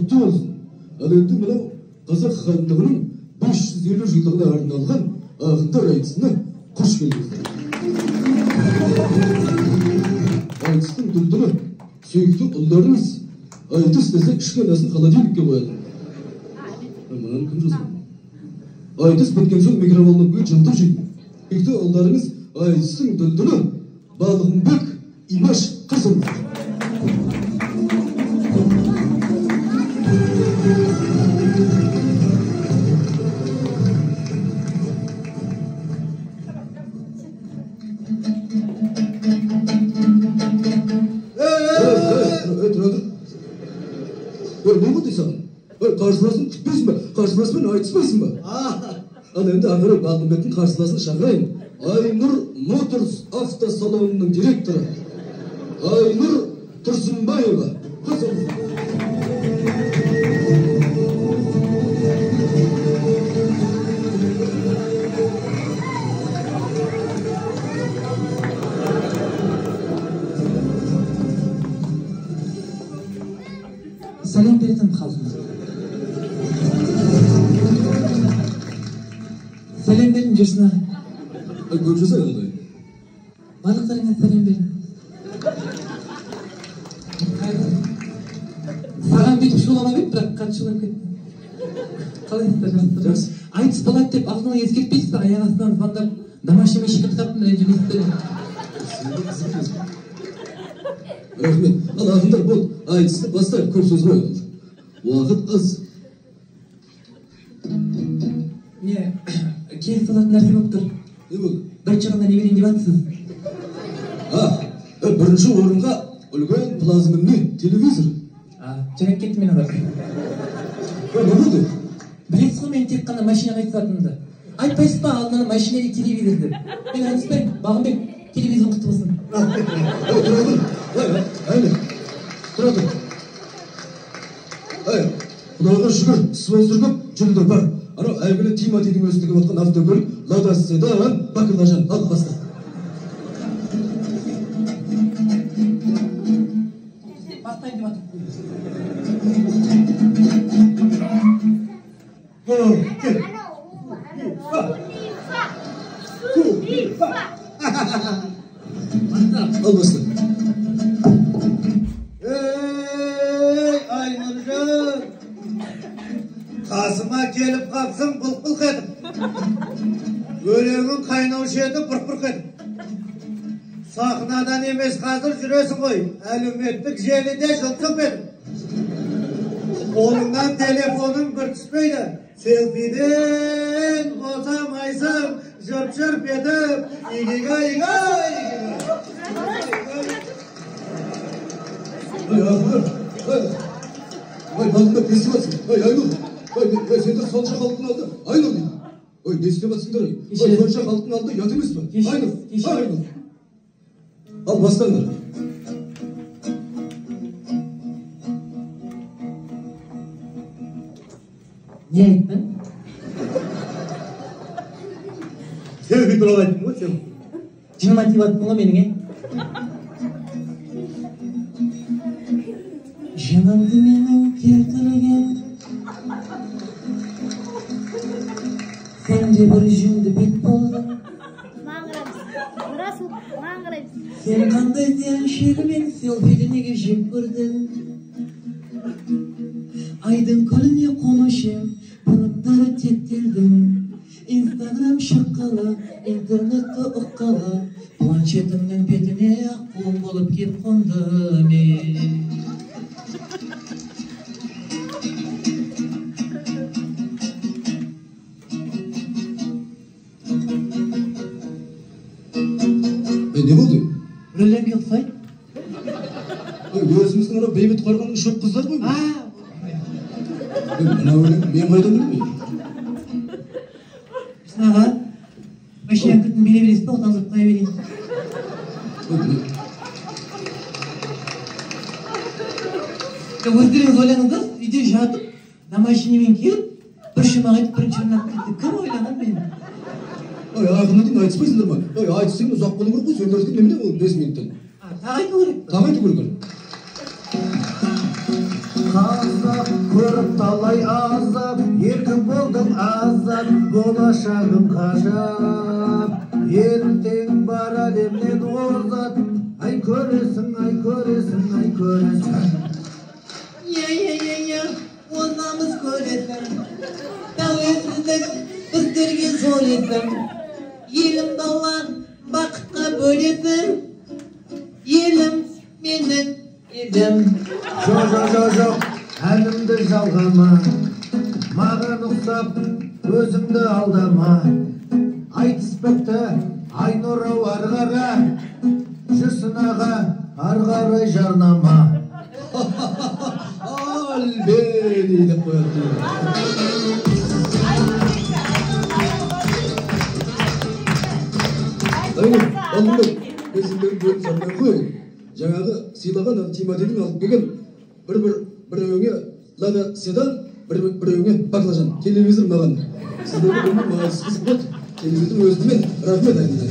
құтты болсын. Ал енді мынау қазақ хандығының 550 жылдығына арналған ақындар айтысына қош келдіңіздер. Айтыстың дүлдүлі сүйікті ұлдарыңыз айтыс десе ішкі анасын холодильникке қояды. Мынаны кім жазған? Айтыс біткен соң микроволновкаға жылтыр жейді. Сүйікті ұлдарыңыз айтыстың дүлдүлі Балғынбек Имаш Қасымов. Ne bu deysen? Karşılasın tutmuyorsun mu? Karşılasın айтыспайсың ба? Ал енді ағыры Балғынбектің қарсыласын шақырайын. Айнұр Моторс автосалонының директоры Айнұр Тұрсынбаева. Сәлем бердім халқыма. Сәлем бердім жүрсін аға. Көп жасай қалай? Барлықтарыңа сәлем бердім. Саған бүйтіп шулама бет, бірақ қатты шулап кеттім. Қалайсыздар, жақсы? Айтыс болады деп ақылыңа ескертпейсіз бе? Аяқ астынан звондап, домашниймен шикір таптым, ренжімейсіздер. Рахмет. Ал ақындар бол, айтысты бастайық, көп сөз қойып. Уақыт аз. Не, кейін салатын нәрсе болып тұр. Не болды? Бір жағында не берейін деп жатсыз? Бірінші орынға үлкен плазменный телевизор. Жарап кетті мен аға. Не болды? Білесіз ғой, мен тек қана машинаға айтысатынымды. Айтпайсыз ба, алдынан машинали телевизор деп. Мен айтыспаймын, Балғынбек, телевизор құтты болсын. Тұра тұр. Әйне. Тұра тұр. Құдайға шүкір, спонсор көп, жүлде бар. Ана әйгілі Тиматидің өстігі отқан автокөлік Лада Седан Бакырлажан. Ал баста. Бастайын деп атып. Al баста. Айнұржан, қасыма келіп қапсың бұлқ-бұлқ етіп. Өлеңің қайнаушы еді бұрқ-бұрқ етіп. Сахнадан емес қазір жүресің ғой, әлеуметтік желіде жылтып етіп. Қолыңнан телефоның бір түспейді, селфиден босамайсың, жырп-жырп етіп, игай-игай. Балғынбек, не істеп жатсың? Айнұр, сендер сонша халықтың алды. Айнұр дейді. Не істеп жатсыңдар? Сонша халықтың алды, ұят емес пе? Айнұр. Ал бастаңдар. Не айттың? Селфи туралы айттың ғой сен? Жыныма тиіп аттың ғой менің, Жанымды менің келтірген Сен де бір жүнді бет болдың Сен қандай зиян шегімен селфиді неге жек көрдің Айдың көліне қонышым Бұлыптары тектелдің Инстаграм шыққалы Интернетті ұққалы Планшетімнің бетіне аққуым болып кеп қонды мен Ne болды? Біреулерге ұқсайды. Өзіміздің ана бейбіт қорғанның шоқ қыздар ғой. Мына өлең мен қайдан білмеймін. Сынаға, машина кіртін беле бересіз бе, отан жұрт қая берейін. Өздеріңіз ойланыңыз, үйде жатып, на машинемен келіп, бір шумақ айтып, бірінші орын алып кетті. Кім ойланған мен? Ақындардың айтыспайсыңдар ма? Айтыс деген ұзақ болу керек қой, сөндірдік немене ол 5 минуттан. Тағы айту керек. Тағы айту керек. Қазақ көріп талай азап, еркін болдың азап, болашағың қажап. Ертең бар әлемнен озат, ай көресің, ай көресің, ай көресің. Озамыз көресің, тәуелсіздік біздерге зор есім. Елім далан бақытқа бөлесің, елім менің едім. Жоқ, әнімді жалғама, маған ұқсап өзіңді алдама. Айтыс бітті, Айнұрау арғара, жүрсін аға арғарай жарнама. Әлбені деп қояды. Алдымда өзімдерін бөліп жармай қой. Жаңағы сыйлаған Тимадидің алып келген біреуіңе Лада седан, біреуіңе баклажан. Телевизор маған. Сіздерді білмей маған қызық болды. Телевизор өзімен рахмет айтты.